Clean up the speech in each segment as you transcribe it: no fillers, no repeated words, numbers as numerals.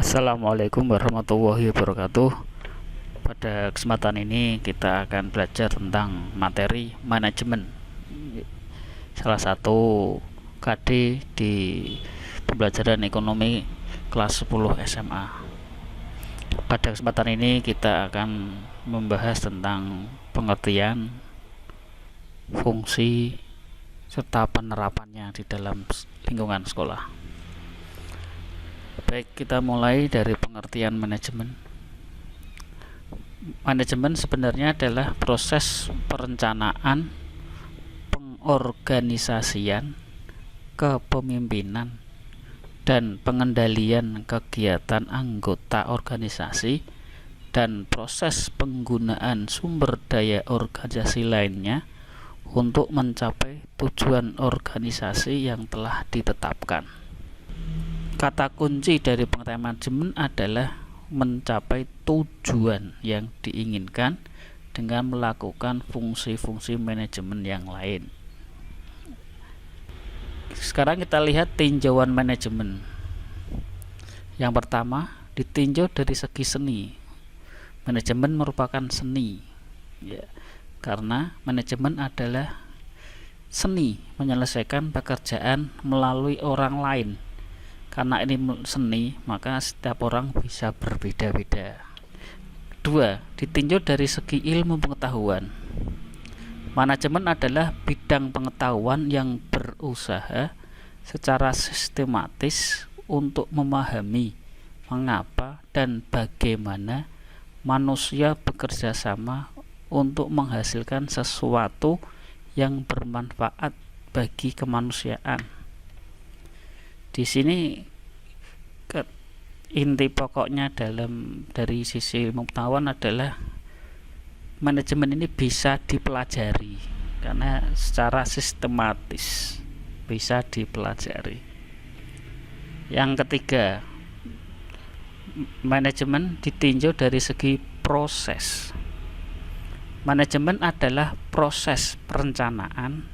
Assalamualaikum warahmatullahi wabarakatuh. Pada kesempatan ini kita akan belajar tentang materi manajemen, salah satu KD di pembelajaran ekonomi kelas 10 SMA. Pada kesempatan ini kita akan membahas tentang pengertian, fungsi, serta penerapannya di dalam lingkungan sekolah. Baik, kita mulai dari pengertian manajemen. Manajemen sebenarnya adalah proses perencanaan, pengorganisasian, kepemimpinan, dan pengendalian kegiatan anggota organisasi dan proses penggunaan sumber daya organisasi lainnya untuk mencapai tujuan organisasi yang telah ditetapkan. Kata kunci dari pengertian manajemen adalah mencapai tujuan yang diinginkan dengan melakukan fungsi-fungsi manajemen yang lain. Sekarang kita lihat tinjauan manajemen. Yang pertama, ditinjau dari segi seni. Manajemen merupakan seni, ya, karena manajemen adalah seni menyelesaikan pekerjaan melalui orang lain. Karena ini seni, maka setiap orang bisa berbeda-beda. Dua, ditinjau dari segi ilmu pengetahuan. Manajemen adalah bidang pengetahuan yang berusaha secara sistematis untuk memahami mengapa dan bagaimana manusia bekerja sama untuk menghasilkan sesuatu yang bermanfaat bagi kemanusiaan. Di sini inti pokoknya dari sisi pengetahuan adalah manajemen ini bisa dipelajari karena secara sistematis bisa dipelajari. Yang ketiga, manajemen ditinjau dari segi proses. Manajemen adalah proses perencanaan,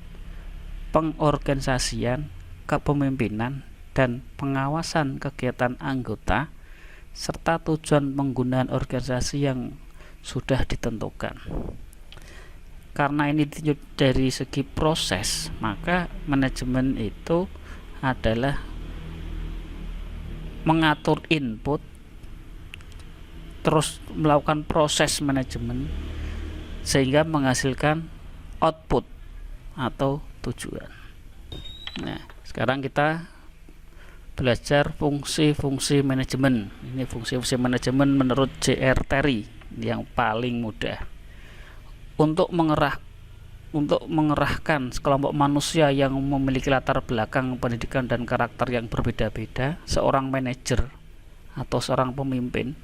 pengorganisasian, kepemimpinan, dan pengawasan kegiatan anggota serta tujuan penggunaan organisasi yang sudah ditentukan. Karena ini ditinjau dari segi proses, maka manajemen itu adalah mengatur input, terus melakukan proses manajemen sehingga menghasilkan output atau tujuan. Nah, sekarang kita belajar fungsi-fungsi manajemen. Ini fungsi-fungsi manajemen menurut J.R. Terry yang paling mudah. Untuk mengerahkan sekelompok manusia yang memiliki latar belakang pendidikan dan karakter yang berbeda-beda, seorang manajer atau seorang pemimpin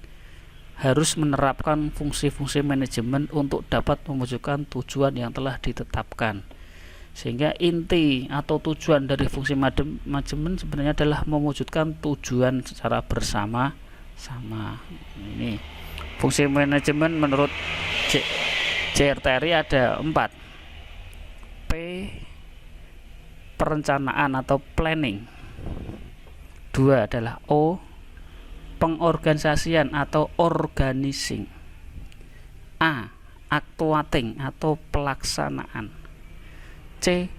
harus menerapkan fungsi-fungsi manajemen untuk dapat mewujudkan tujuan yang telah ditetapkan. Sehingga inti atau tujuan dari fungsi manajemen sebenarnya adalah mewujudkan tujuan secara bersama-sama. Ini fungsi manajemen menurut J.R. Terry ada 4. P, perencanaan atau planning. 2 adalah O, pengorganisasian atau organizing. A, actuating atau pelaksanaan. C,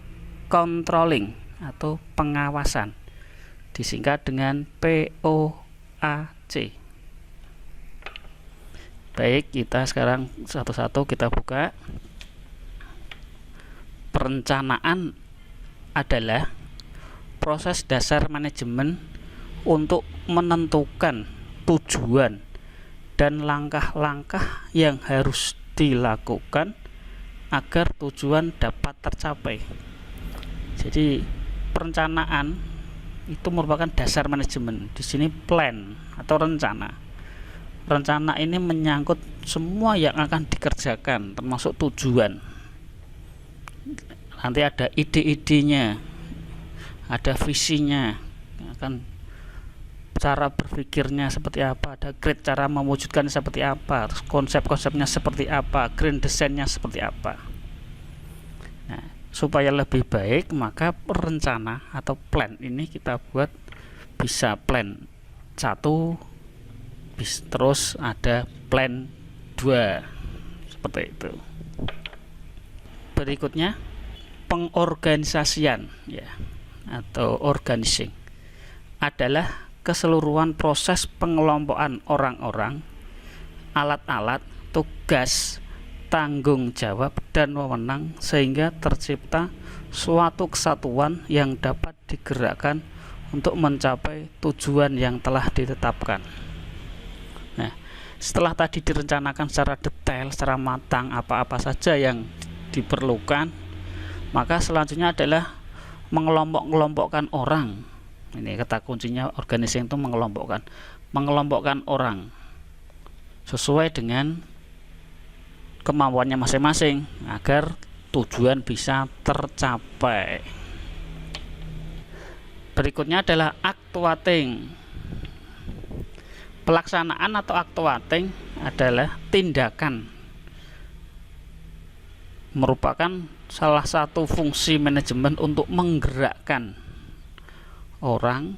controlling atau pengawasan, disingkat dengan POAC. Baik, kita sekarang satu-satu kita buka. Perencanaan adalah proses dasar manajemen untuk menentukan tujuan dan langkah-langkah yang harus dilakukan agar tujuan dapat tercapai. Jadi perencanaan itu merupakan dasar manajemen. Di sini plan atau rencana. Rencana ini menyangkut semua yang akan dikerjakan, termasuk tujuan. Nanti ada ide-idenya, ada visinya, akan cara berpikirnya seperti apa, ada grid cara mewujudkan seperti apa, konsep-konsepnya seperti apa, grand desainnya seperti apa. Nah, supaya lebih baik, maka rencana atau plan ini kita buat bisa plan 1, terus ada plan 2 seperti itu. Berikutnya pengorganisasian ya, atau organizing adalah keseluruhan proses pengelompokan orang-orang, alat-alat, tugas, tanggung jawab, dan wewenang sehingga tercipta suatu kesatuan yang dapat digerakkan untuk mencapai tujuan yang telah ditetapkan. Nah, setelah tadi direncanakan secara detail, secara matang apa-apa saja yang diperlukan, maka selanjutnya adalah mengelompok-kelompokkan orang. Ini kata kuncinya organizing itu mengelompokkan orang sesuai dengan kemampuannya masing-masing agar tujuan bisa tercapai. Berikutnya adalah actuating. Pelaksanaan atau actuating adalah tindakan, merupakan salah satu fungsi manajemen untuk menggerakkan orang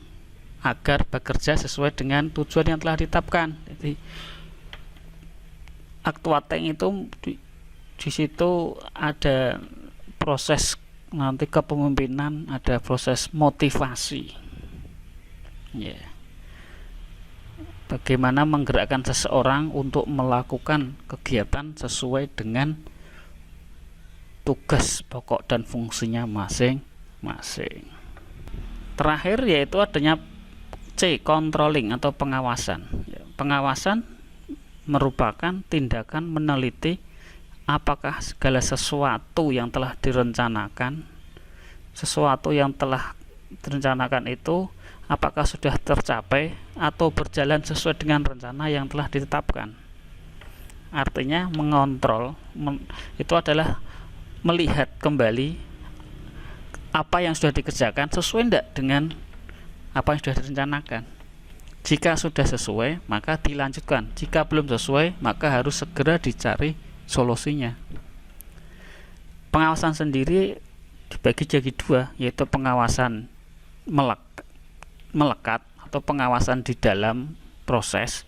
agar bekerja sesuai dengan tujuan yang telah ditetapkan. Jadi actuating itu di situ ada proses nanti kepemimpinan, ada proses motivasi. Ya. Bagaimana menggerakkan seseorang untuk melakukan kegiatan sesuai dengan tugas pokok dan fungsinya masing-masing. Terakhir yaitu adanya C, controlling atau pengawasan. Pengawasan merupakan tindakan meneliti apakah segala sesuatu yang telah direncanakan, itu apakah sudah tercapai atau berjalan sesuai dengan rencana yang telah ditetapkan. Artinya mengontrol itu adalah melihat kembali apa yang sudah dikerjakan sesuai tidak dengan apa yang sudah direncanakan. Jika sudah sesuai, maka dilanjutkan. Jika belum sesuai, maka harus segera dicari solusinya. Pengawasan sendiri dibagi jadi dua, yaitu pengawasan melekat atau pengawasan di dalam proses.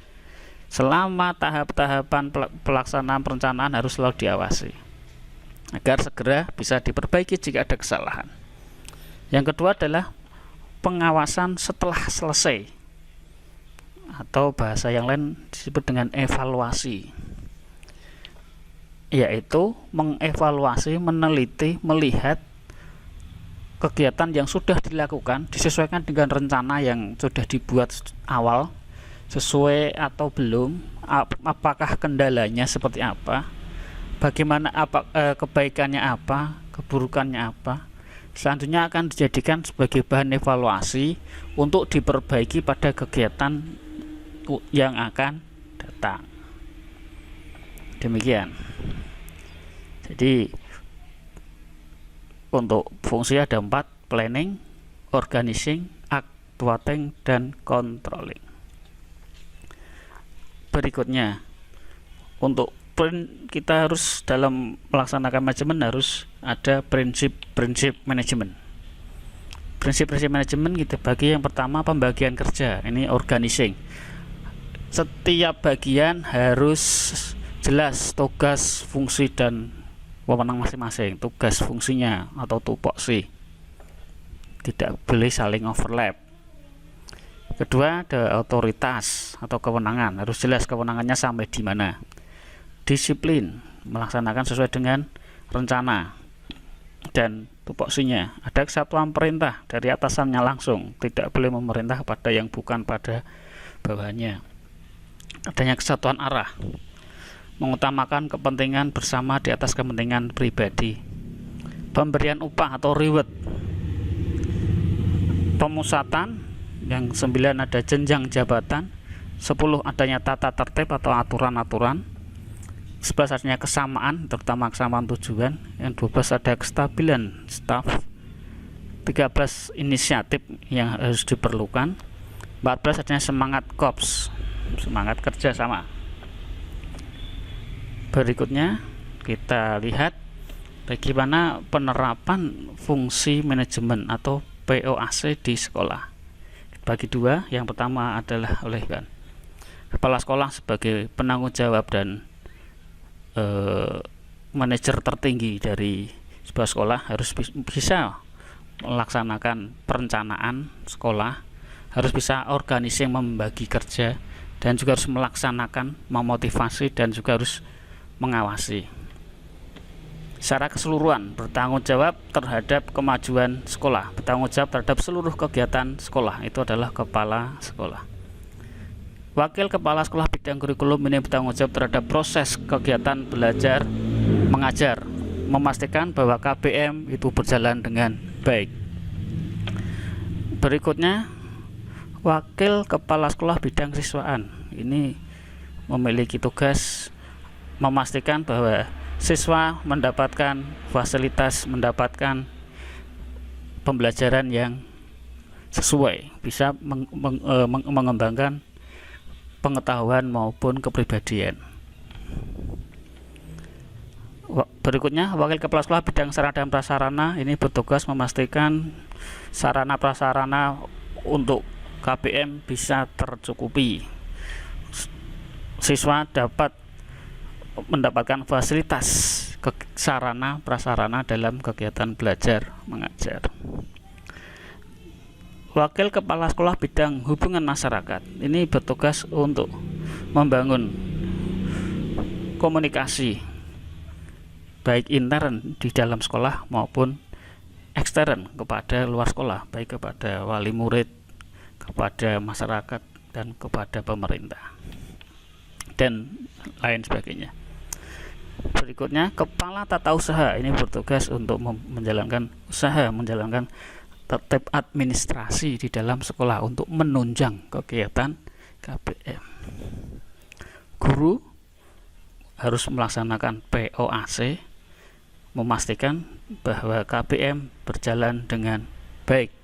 Selama tahap-tahapan pelaksanaan perencanaan harus selalu diawasi agar segera bisa diperbaiki jika ada kesalahan. Yang kedua adalah pengawasan setelah selesai, atau bahasa yang lain disebut dengan evaluasi, yaitu mengevaluasi, meneliti, melihat kegiatan yang sudah dilakukan disesuaikan dengan rencana yang sudah dibuat awal, sesuai atau belum, apakah kendalanya seperti apa, bagaimana kebaikannya apa, keburukannya apa. Selanjutnya akan dijadikan sebagai bahan evaluasi untuk diperbaiki pada kegiatan yang akan datang. Demikian. Jadi untuk fungsi ada 4: planning, organizing, actuating, dan controlling. Berikutnya, untuk kita harus dalam melaksanakan manajemen harus ada prinsip-prinsip manajemen. Prinsip-prinsip manajemen kita bagi yang pertama pembagian kerja. Ini organizing. Setiap bagian harus jelas tugas, fungsi, dan wewenang masing-masing. Tugas fungsinya atau tupoksi tidak boleh saling overlap. Kedua, ada otoritas atau kewenangan. Harus jelas kewenangannya sampai di mana. Disiplin, melaksanakan sesuai dengan rencana dan tupoksinya. Ada kesatuan perintah dari atasannya langsung, tidak boleh memerintah pada yang bukan pada bawahannya. Adanya kesatuan arah, mengutamakan kepentingan bersama di atas kepentingan pribadi. Pemberian upah atau reward. Pemusatan, yang 9 ada jenjang jabatan, 10 adanya tata tertib atau aturan-aturan, 11 adanya kesamaan, terutama kesamaan tujuan, yang 12 ada kestabilan staf, 13 inisiatif yang harus diperlukan, 14 adanya semangat korps, semangat kerja sama. Berikutnya kita lihat bagaimana penerapan fungsi manajemen atau POAC di sekolah. Bagi dua, yang pertama adalah oleh kepala sekolah sebagai penanggung jawab dan manajer tertinggi dari sebuah sekolah harus bisa melaksanakan perencanaan sekolah, harus bisa organisasi membagi kerja, dan juga harus melaksanakan, memotivasi, dan juga harus mengawasi. Secara keseluruhan bertanggung jawab terhadap kemajuan sekolah, bertanggung jawab terhadap seluruh kegiatan sekolah, itu adalah kepala sekolah. Wakil kepala sekolah bidang kurikulum ini bertanggung jawab terhadap proses kegiatan belajar mengajar, memastikan bahwa KBM itu berjalan dengan baik. Berikutnya, wakil kepala sekolah bidang siswaan ini memiliki tugas memastikan bahwa siswa mendapatkan fasilitas, mendapatkan pembelajaran yang sesuai, bisa mengembangkan pengetahuan maupun kepribadian. Berikutnya, wakil kepala sekolah bidang sarana dan prasarana ini bertugas memastikan sarana prasarana untuk KBM bisa tercukupi. Siswa dapat mendapatkan fasilitas sarana prasarana dalam kegiatan belajar mengajar. Wakil kepala sekolah bidang hubungan masyarakat ini bertugas untuk membangun komunikasi baik intern di dalam sekolah maupun ekstern kepada luar sekolah, baik kepada wali murid, kepada masyarakat, dan kepada pemerintah, dan lain sebagainya. Berikutnya, kepala tata usaha ini bertugas untuk menjalankan usaha, menjalankan tertib administrasi di dalam sekolah untuk menunjang kegiatan KBM. Guru harus melaksanakan POAC, memastikan bahwa KBM berjalan dengan baik,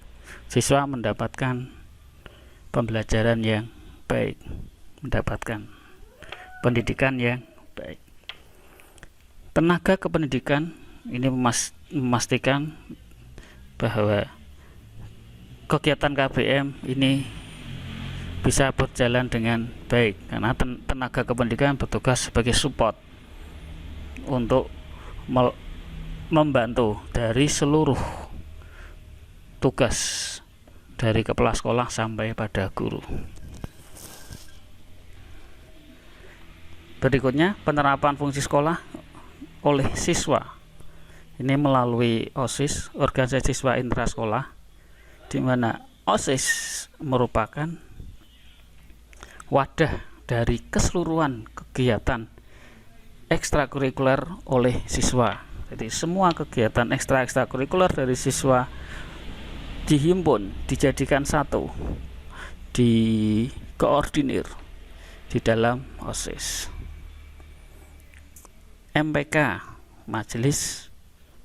siswa mendapatkan pembelajaran yang baik, mendapatkan pendidikan yang baik. Tenaga kependidikan ini memastikan bahwa kegiatan KBM ini bisa berjalan dengan baik, karena tenaga kependidikan bertugas sebagai support untuk membantu dari seluruh tugas dari kepala sekolah sampai pada guru. Berikutnya, penerapan fungsi sekolah oleh siswa ini melalui OSIS, organisasi siswa intrasekolah, di mana OSIS merupakan wadah dari keseluruhan kegiatan ekstrakurikuler oleh siswa. Jadi semua kegiatan ekstrakurikuler dari siswa dihimpun, dijadikan satu, dikoordinir di dalam OSIS. MPK, Majelis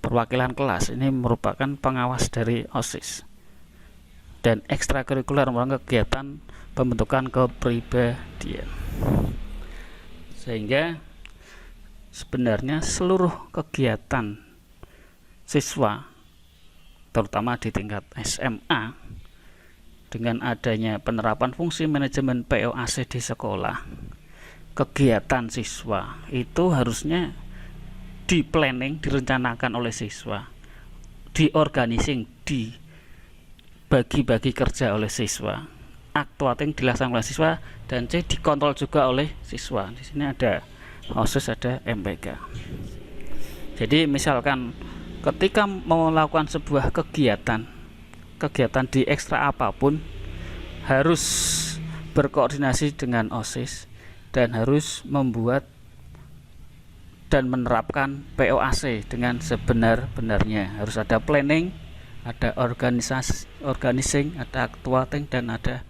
Perwakilan Kelas, ini merupakan pengawas dari OSIS. Dan ekstrakurikuler merupakan kegiatan pembentukan kepribadian. Sehingga sebenarnya seluruh kegiatan siswa, terutama di tingkat SMA, dengan adanya penerapan fungsi manajemen POAC di sekolah, kegiatan siswa itu harusnya di-planning, direncanakan oleh siswa, di-organizing, dibagi-bagi kerja oleh siswa, actuating dilaksanakan oleh siswa, dan dikontrol juga oleh siswa. Di sini ada OSIS, ada MPK. Jadi misalkan ketika mau melakukan sebuah kegiatan di ekstra apapun, harus berkoordinasi dengan OSIS dan harus membuat dan menerapkan POAC dengan sebenar-benarnya. Harus ada planning, ada organizing, ada actuating, dan ada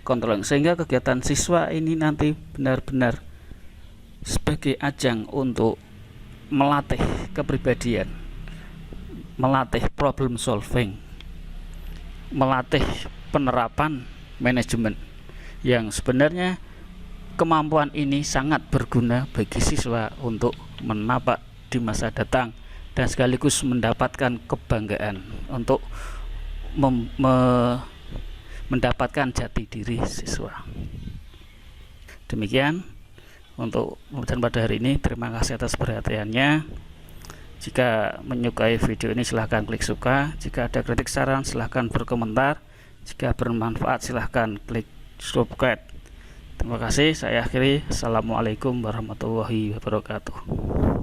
controlling, sehingga kegiatan siswa ini nanti benar-benar sebagai ajang untuk melatih kepribadian, melatih problem solving, melatih penerapan manajemen, yang sebenarnya kemampuan ini sangat berguna bagi siswa untuk menapak di masa datang dan sekaligus mendapatkan kebanggaan untuk mendapatkan jati diri siswa. Demikian untuk pembahasan pada hari ini. Terima kasih atas perhatiannya. Jika menyukai video ini silahkan klik suka. Jika ada kritik saran silahkan berkomentar. Jika bermanfaat silahkan klik subscribe. Terima kasih, saya akhiri. Assalamualaikum warahmatullahi wabarakatuh.